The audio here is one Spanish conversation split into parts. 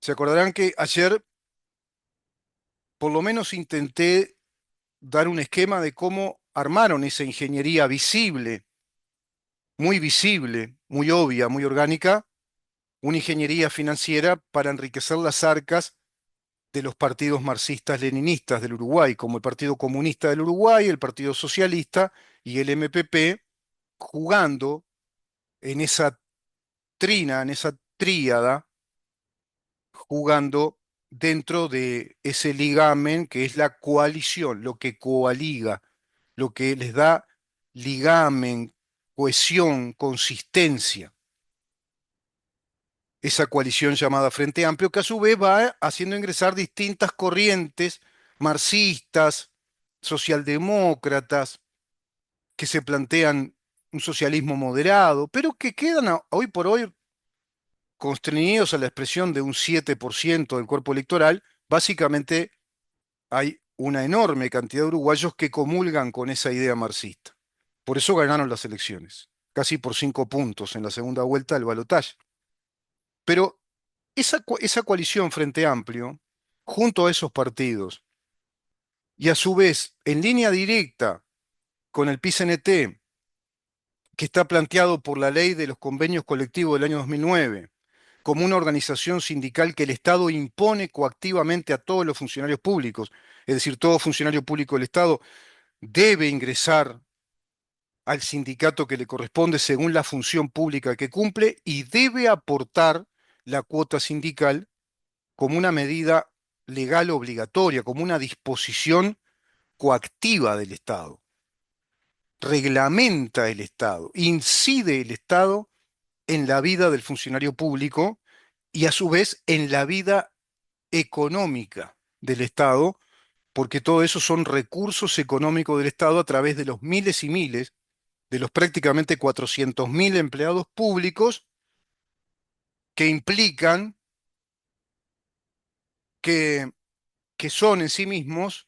Se acordarán que ayer por lo menos intenté dar un esquema de cómo armaron esa ingeniería visible, muy obvia, muy orgánica, una ingeniería financiera para enriquecer las arcas de los partidos marxistas-leninistas del Uruguay, como el Partido Comunista del Uruguay, el Partido Socialista y el MPP, jugando en esa en esa tríada, jugando dentro de ese ligamen que es la coalición, lo que coaliga, lo que les da ligamen, cohesión, consistencia. Esa coalición llamada Frente Amplio, que a su vez va haciendo ingresar distintas corrientes marxistas, socialdemócratas, que se plantean un socialismo moderado, pero que quedan hoy por hoy constreñidos a la expresión de un 7% del cuerpo electoral. Básicamente hay una enorme cantidad de uruguayos que comulgan con esa idea marxista. Por eso ganaron las elecciones, casi por 5 puntos en la segunda vuelta del balotaje. Pero esa coalición Frente Amplio, junto a esos partidos, y a su vez en línea directa con el PICNT, que está planteado por la ley de los convenios colectivos del año 2009, como una organización sindical que el Estado impone coactivamente a todos los funcionarios públicos, es decir, todo funcionario público del Estado debe ingresar al sindicato que le corresponde según la función pública que cumple y debe aportar la cuota sindical como una medida legal obligatoria, como una disposición coactiva del Estado. Reglamenta el Estado, incide el Estado en la vida del funcionario público y a su vez en la vida económica del Estado, porque todo eso son recursos económicos del Estado a través de los miles y miles, de los prácticamente 400.000 empleados públicos que implican que, que son en sí mismos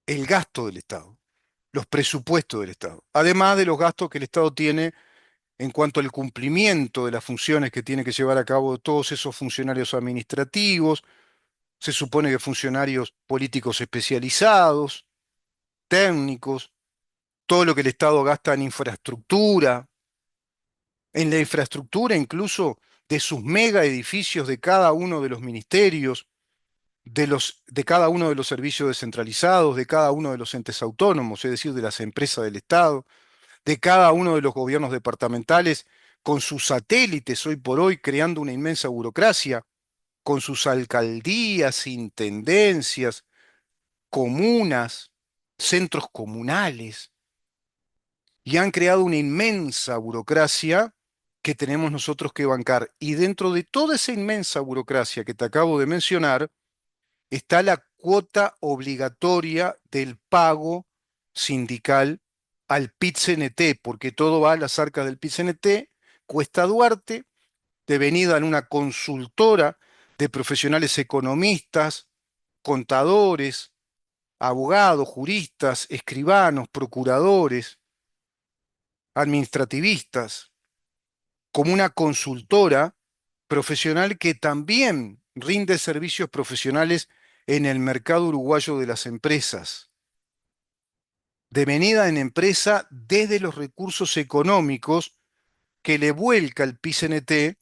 el gasto del Estado, los presupuestos del Estado, además de los gastos que el Estado tiene en cuanto al cumplimiento de las funciones que tiene que llevar a cabo todos esos funcionarios administrativos. Se supone que funcionarios políticos especializados, técnicos, todo lo que el Estado gasta en la infraestructura incluso de sus mega edificios de cada uno de los ministerios, de cada uno de los servicios descentralizados, de cada uno de los entes autónomos, es decir, de las empresas del Estado, de cada uno de los gobiernos departamentales, con sus satélites hoy por hoy creando una inmensa burocracia, con sus alcaldías, intendencias, comunas, centros comunales, y han creado una inmensa burocracia que tenemos nosotros que bancar. Y dentro de toda esa inmensa burocracia que te acabo de mencionar, está la cuota obligatoria del pago sindical al PIT-CNT, porque todo va a las arcas del PIT-CNT, Cuesta Duarte, devenida en una consultora de profesionales economistas, contadores, abogados, juristas, escribanos, procuradores, administrativistas, como una consultora profesional que también rinde servicios profesionales en el mercado uruguayo de las empresas, devenida en empresa desde los recursos económicos que le vuelca el PICNT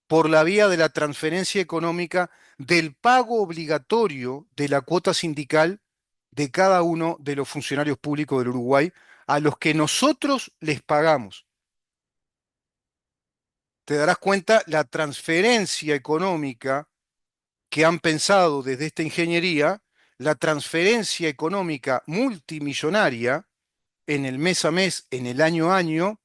por la vía de la transferencia económica del pago obligatorio de la cuota sindical de cada uno de los funcionarios públicos del Uruguay a los que nosotros les pagamos. Te darás cuenta la transferencia económica que han pensado desde esta ingeniería, la transferencia económica multimillonaria en el mes a mes, en el año a año,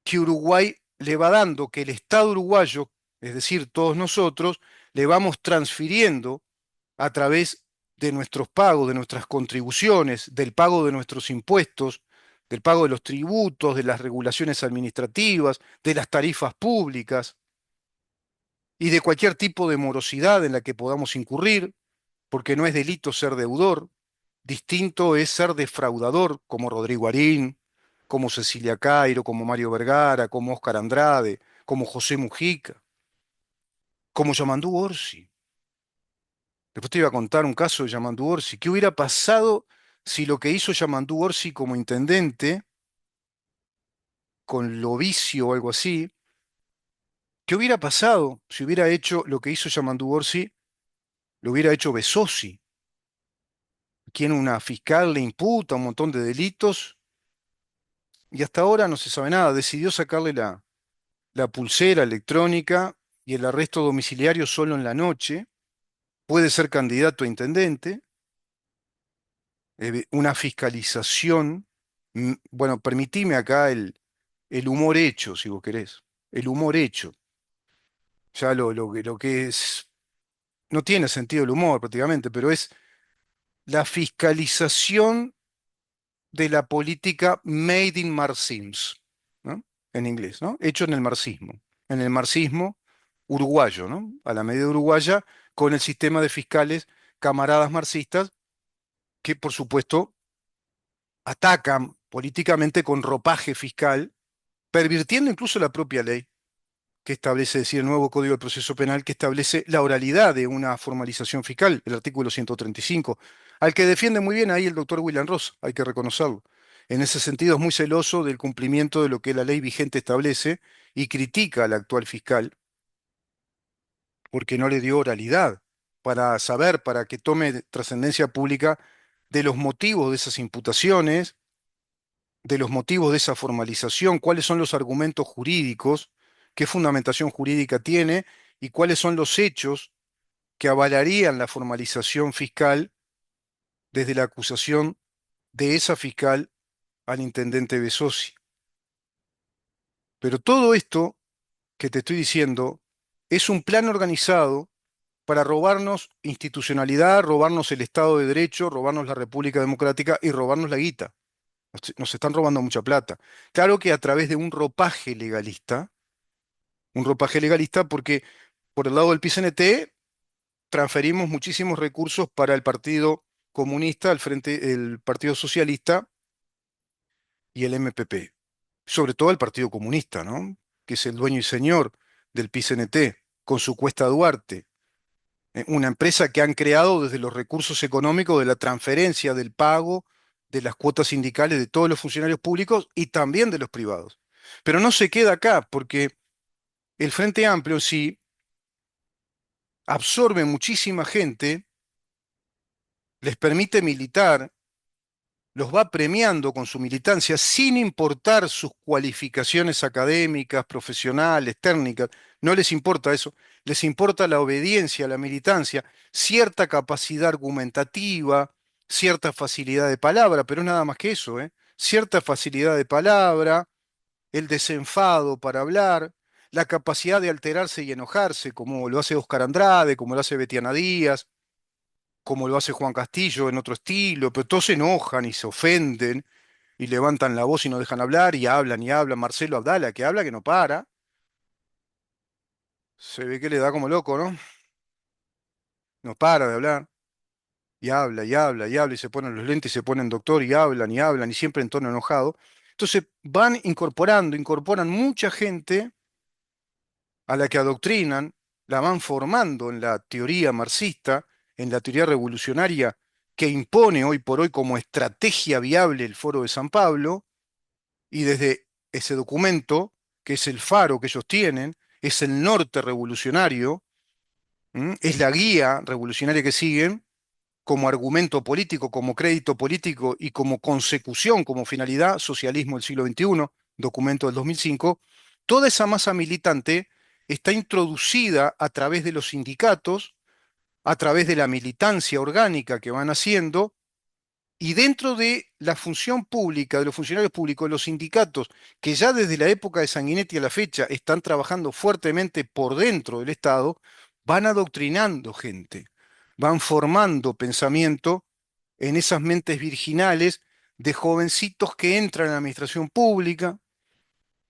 que Uruguay le va dando, que el Estado uruguayo, es decir, todos nosotros, le vamos transfiriendo a través de nuestros pagos, de nuestras contribuciones, del pago de nuestros impuestos, del pago de los tributos, de las regulaciones administrativas, de las tarifas públicas y de cualquier tipo de morosidad en la que podamos incurrir, porque no es delito ser deudor, distinto es ser defraudador, como Rodrigo Arín, como Cecilia Cairo, como Mario Vergara, como Óscar Andrade, como José Mujica. como Yamandu Orsi. Después te iba a contar un caso de Yamandu Orsi. ¿Qué hubiera pasado si lo que hizo Yamandu Orsi como intendente, con Lovicio o algo así, qué hubiera pasado si hubiera hecho lo que hizo Yamandu Orsi, lo hubiera hecho Besossi, quien una fiscal le imputa un montón de delitos y hasta ahora no se sabe nada? Decidió sacarle la pulsera electrónica y el arresto domiciliario solo en la noche. Puede ser candidato a intendente, una fiscalización. Bueno, permitime acá el humor hecho, si vos querés. El humor hecho. Ya lo que es, no tiene sentido el humor prácticamente, pero es la fiscalización de la política made in Marsims, ¿no? En inglés, ¿no? Hecho en el marxismo uruguayo, ¿no? A la medida uruguaya, con el sistema de fiscales camaradas marxistas que, por supuesto, atacan políticamente con ropaje fiscal, pervirtiendo incluso la propia ley que establece, es decir, el nuevo Código de Proceso Penal que establece la oralidad de una formalización fiscal, el artículo 135, al que defiende muy bien ahí el doctor William Ross, hay que reconocerlo. En ese sentido es muy celoso del cumplimiento de lo que la ley vigente establece y critica al actual fiscal porque no le dio oralidad para saber, para que tome trascendencia pública de los motivos de esas imputaciones, de los motivos de esa formalización, cuáles son los argumentos jurídicos, qué fundamentación jurídica tiene y cuáles son los hechos que avalarían la formalización fiscal desde la acusación de esa fiscal al intendente Besossi. Pero todo esto que te estoy diciendo es un plan organizado para robarnos institucionalidad, robarnos el Estado de Derecho, robarnos la República Democrática y robarnos la guita. Nos están robando mucha plata. Claro que a través de un ropaje legalista porque por el lado del PCNT transferimos muchísimos recursos para el Partido Comunista, el Partido Socialista y el MPP. Sobre todo el Partido Comunista, ¿no? Que es el dueño y señor del PCNT, con su Cuesta Duarte, una empresa que han creado desde los recursos económicos de la transferencia del pago de las cuotas sindicales de todos los funcionarios públicos y también de los privados. Pero no se queda acá, porque el Frente Amplio sí absorbe muchísima gente, les permite militar, los va premiando con su militancia sin importar sus cualificaciones académicas, profesionales, técnicas. No les importa eso, les importa la obediencia, la militancia, cierta capacidad argumentativa, cierta facilidad de palabra, pero es nada más que eso, ¿eh? Cierta facilidad de palabra, el desenfado para hablar, la capacidad de alterarse y enojarse, como lo hace Oscar Andrade, como lo hace Betiana Díaz, como lo hace Juan Castillo en otro estilo, pero todos se enojan y se ofenden y levantan la voz y no dejan hablar y hablan y hablan. Marcelo Abdala, que habla que no para, se ve que le da como loco, ¿no? No para de hablar y habla y habla y habla y se ponen los lentes y se ponen doctor y hablan y siempre en tono enojado. Entonces van incorporan mucha gente a la que adoctrinan, la van formando en la teoría marxista, en la teoría revolucionaria que impone hoy por hoy como estrategia viable el Foro de San Pablo, y desde ese documento, que es el faro que ellos tienen, es el norte revolucionario, es la guía revolucionaria que siguen como argumento político, como crédito político y como consecución, como finalidad, socialismo del siglo XXI, documento del 2005. Toda esa masa militante está introducida a través de los sindicatos, a través de la militancia orgánica que van haciendo, y dentro de la función pública, de los funcionarios públicos, los sindicatos, que ya desde la época de Sanguinetti a la fecha están trabajando fuertemente por dentro del Estado, van adoctrinando gente, van formando pensamiento en esas mentes virginales de jovencitos que entran en la administración pública,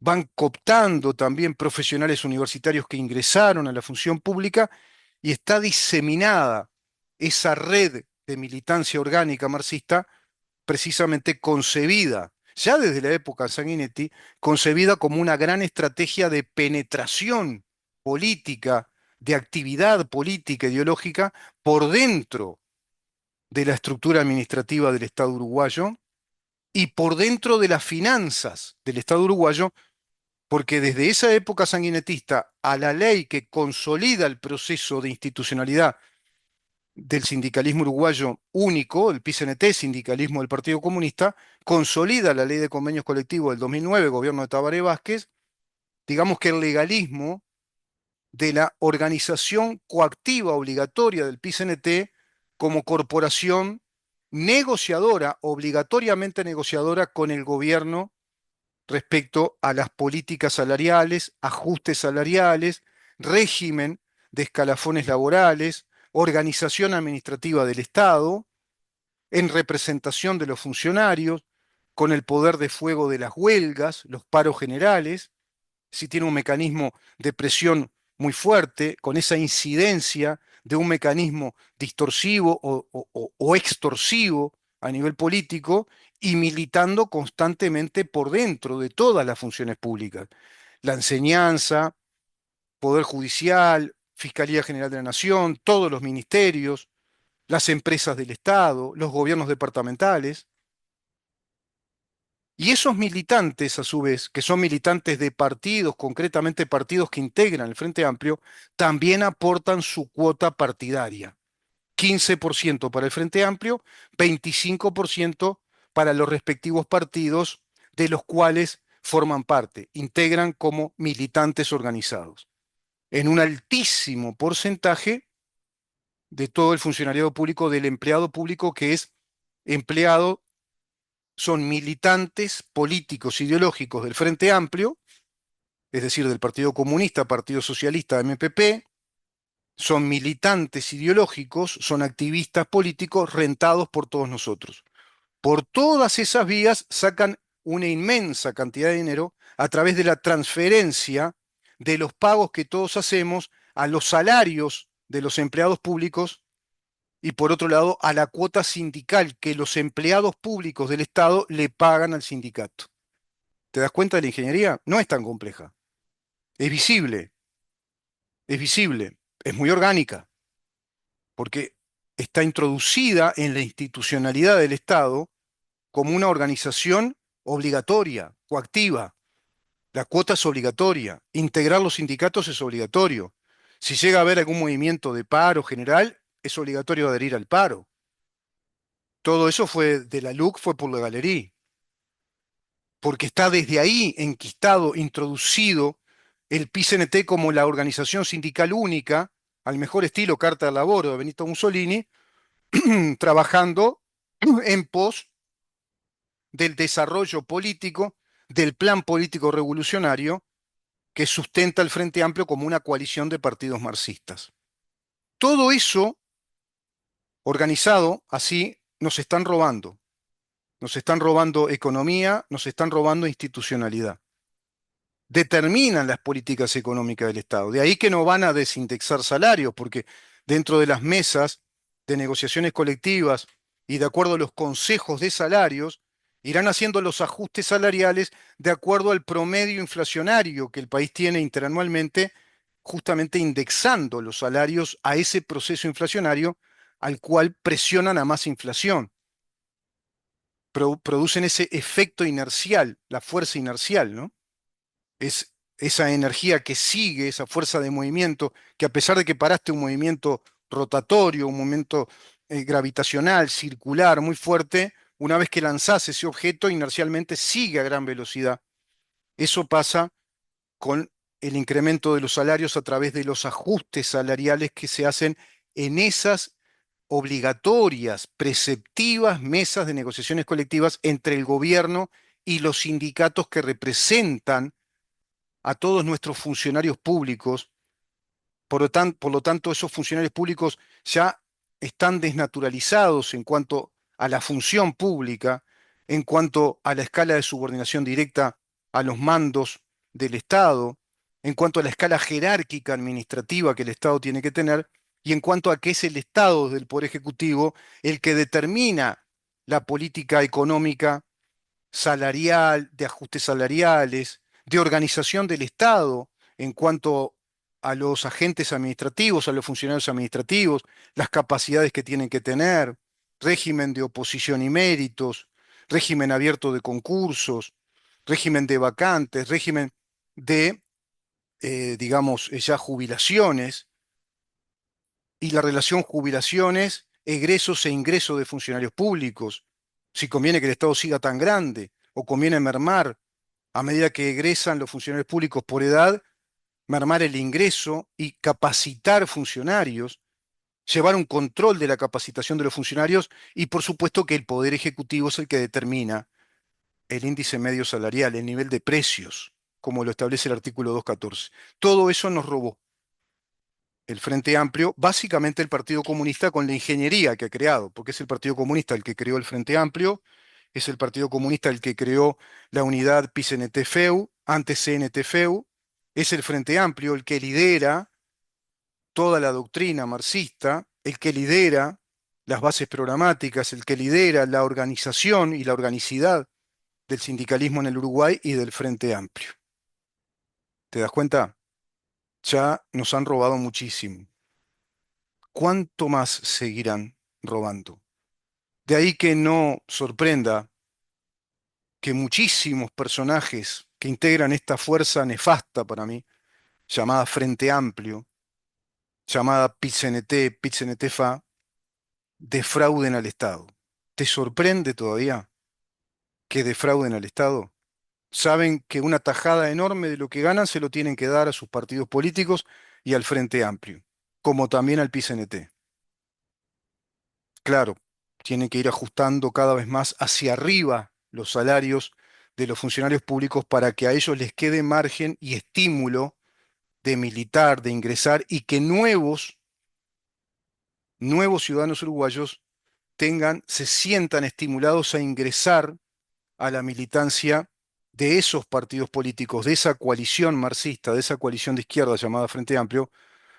van cooptando también profesionales universitarios que ingresaron a la función pública y está diseminada esa red de militancia orgánica marxista precisamente concebida, ya desde la época de Sanguinetti, concebida como una gran estrategia de penetración política de actividad política ideológica por dentro de la estructura administrativa del Estado uruguayo y por dentro de las finanzas del Estado uruguayo, porque desde esa época sanguinetista a la ley que consolida el proceso de institucionalidad del sindicalismo uruguayo único, el PICNT, sindicalismo del Partido Comunista, consolida la ley de convenios colectivos del 2009, gobierno de Tabaré Vázquez, digamos que el legalismo de la organización coactiva obligatoria del PICNT como corporación negociadora, obligatoriamente negociadora con el gobierno respecto a las políticas salariales, ajustes salariales, régimen de escalafones laborales, organización administrativa del Estado, en representación de los funcionarios, con el poder de fuego de las huelgas, los paros generales, si tiene un mecanismo de presión muy fuerte, con esa incidencia de un mecanismo distorsivo o extorsivo a nivel político y militando constantemente por dentro de todas las funciones públicas. La enseñanza, Poder Judicial, Fiscalía General de la Nación, todos los ministerios, las empresas del Estado, los gobiernos departamentales. Y esos militantes, a su vez, que son militantes de partidos, concretamente partidos que integran el Frente Amplio, también aportan su cuota partidaria. 15% para el Frente Amplio, 25% para los respectivos partidos de los cuales forman parte, integran como militantes organizados. En un altísimo porcentaje de todo el funcionariado público, del empleado público que es empleado, son militantes políticos ideológicos del Frente Amplio, es decir, del Partido Comunista, Partido Socialista, MPP, son militantes ideológicos, son activistas políticos rentados por todos nosotros. Por todas esas vías sacan una inmensa cantidad de dinero a través de la transferencia de los pagos que todos hacemos a los salarios de los empleados públicos y por otro lado a la cuota sindical que los empleados públicos del Estado le pagan al sindicato. ¿Te das cuenta de la ingeniería? No es tan compleja. Es visible, es visible, es muy orgánica, porque está introducida en la institucionalidad del Estado como una organización obligatoria, coactiva. La cuota es obligatoria, integrar los sindicatos es obligatorio. Si llega a haber algún movimiento de paro general, es obligatorio adherir al paro. Todo eso fue de la LUC, fue por la galería, porque está desde ahí enquistado, introducido el PICNT como la organización sindical única, al mejor estilo Carta de Laboro de Benito Mussolini, trabajando en pos del desarrollo político, del plan político revolucionario que sustenta el Frente Amplio como una coalición de partidos marxistas. Todo eso organizado así nos están robando economía, nos están robando institucionalidad. Determinan las políticas económicas del Estado. De ahí que no van a desindexar salarios, porque dentro de las mesas de negociaciones colectivas y de acuerdo a los consejos de salarios, irán haciendo los ajustes salariales de acuerdo al promedio inflacionario que el país tiene interanualmente, justamente indexando los salarios a ese proceso inflacionario al cual presionan a más inflación. Producen ese efecto inercial, la fuerza inercial, ¿no? Es esa energía que sigue, esa fuerza de movimiento, que a pesar de que paraste un movimiento rotatorio, un movimiento gravitacional, circular, muy fuerte, una vez que lanzás ese objeto, inercialmente sigue a gran velocidad. Eso pasa con el incremento de los salarios a través de los ajustes salariales que se hacen en esas obligatorias, preceptivas mesas de negociaciones colectivas entre el gobierno y los sindicatos que representan a todos nuestros funcionarios públicos. Por lo tanto, esos funcionarios públicos ya están desnaturalizados en cuanto a la función pública, en cuanto a la escala de subordinación directa a los mandos del Estado, en cuanto a la escala jerárquica administrativa que el Estado tiene que tener, y en cuanto a que es el Estado del Poder Ejecutivo el que determina la política económica, salarial, de ajustes salariales, de organización del Estado en cuanto a los agentes administrativos, a los funcionarios administrativos, las capacidades que tienen que tener, régimen de oposición y méritos, régimen abierto de concursos, régimen de vacantes, régimen de, digamos, ya jubilaciones y la relación jubilaciones, egresos e ingresos de funcionarios públicos, si conviene que el Estado siga tan grande o conviene mermar a medida que egresan los funcionarios públicos por edad, mermar el ingreso y capacitar funcionarios, llevar un control de la capacitación de los funcionarios y por supuesto que el Poder Ejecutivo es el que determina el índice medio salarial, el nivel de precios, como lo establece el artículo 214. Todo eso nos robó el Frente Amplio, básicamente el Partido Comunista con la ingeniería que ha creado, porque es el Partido Comunista el que creó el Frente Amplio, es el Partido Comunista el que creó la unidad PI-CNT-FEU, antes CNT-FEU, es el Frente Amplio el que lidera toda la doctrina marxista, el que lidera las bases programáticas, el que lidera la organización y la organicidad del sindicalismo en el Uruguay y del Frente Amplio. ¿Te das cuenta? Ya nos han robado muchísimo. ¿Cuánto más seguirán robando? De ahí que no sorprenda que muchísimos personajes que integran esta fuerza nefasta para mí, llamada Frente Amplio, llamada PIT-CNT, PIT-CNT-FA, defrauden al Estado. ¿Te sorprende todavía que defrauden al Estado? Saben que una tajada enorme de lo que ganan se lo tienen que dar a sus partidos políticos y al Frente Amplio, como también al PIT-CNT. Claro, tienen que ir ajustando cada vez más hacia arriba los salarios de los funcionarios públicos para que a ellos les quede margen y estímulo de militar, de ingresar y que nuevos ciudadanos uruguayos se sientan estimulados a ingresar a la militancia de esos partidos políticos, de esa coalición marxista, de esa coalición de izquierda llamada Frente Amplio,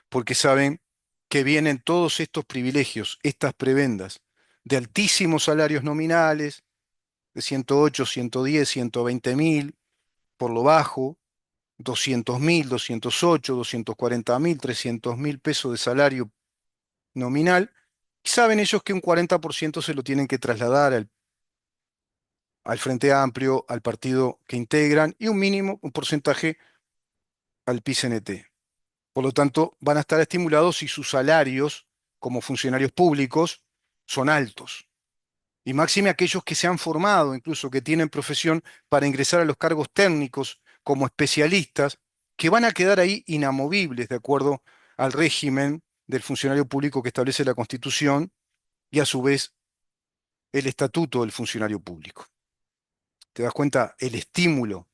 porque saben que vienen todos estos privilegios, estas prebendas, de altísimos salarios nominales, de 108, 110, 120.000, por lo bajo, 200.000, 208, 240.000, 300.000 pesos de salario nominal, y saben ellos que un 40% se lo tienen que trasladar al Frente Amplio, al partido que integran, y un mínimo, un porcentaje al PI-CNT. Por lo tanto, van a estar estimulados y sus salarios como funcionarios públicos son altos. Y máxime aquellos que se han formado, incluso que tienen profesión para ingresar a los cargos técnicos como especialistas, que van a quedar ahí inamovibles de acuerdo al régimen del funcionario público que establece la Constitución y a su vez el estatuto del funcionario público. ¿Te das cuenta? El estímulo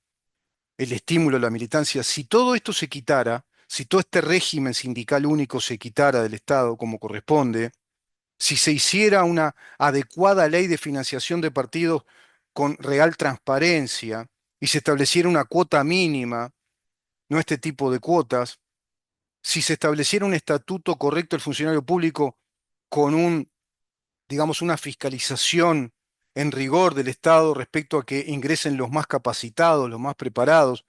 a la militancia, si todo esto se quitara, si todo este régimen sindical único se quitara del Estado como corresponde, si se hiciera una adecuada ley de financiación de partidos con real transparencia y se estableciera una cuota mínima, no este tipo de cuotas, si se estableciera un estatuto correcto del funcionario público con digamos, una fiscalización en rigor del Estado respecto a que ingresen los más capacitados, los más preparados,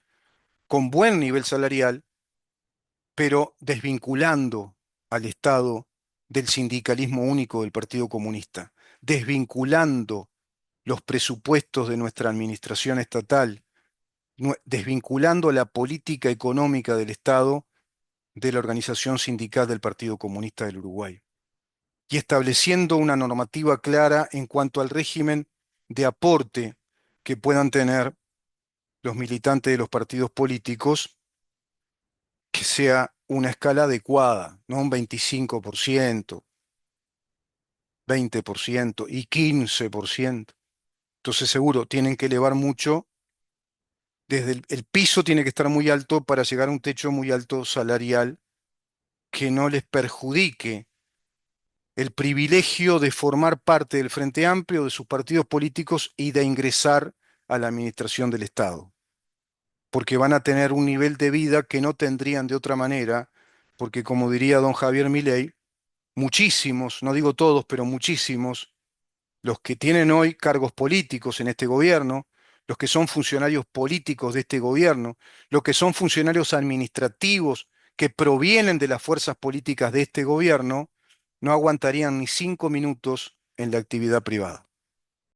con buen nivel salarial, pero desvinculando al Estado del sindicalismo único del Partido Comunista, desvinculando los presupuestos de nuestra administración estatal, desvinculando la política económica del Estado de la organización sindical del Partido Comunista del Uruguay y estableciendo una normativa clara en cuanto al régimen de aporte que puedan tener los militantes de los partidos políticos, que sea una escala adecuada, no un 25%, 20% y 15%. Entonces seguro tienen que elevar mucho, desde el piso tiene que estar muy alto para llegar a un techo muy alto salarial que no les perjudique el privilegio de formar parte del Frente Amplio, de sus partidos políticos y de ingresar a la administración del Estado, porque van a tener un nivel de vida que no tendrían de otra manera, porque como diría don Javier Milei, muchísimos, no digo todos, pero muchísimos, los que tienen hoy cargos políticos en este gobierno, los que son funcionarios políticos de este gobierno, los que son funcionarios administrativos que provienen de las fuerzas políticas de este gobierno no aguantarían ni 5 minutos en la actividad privada.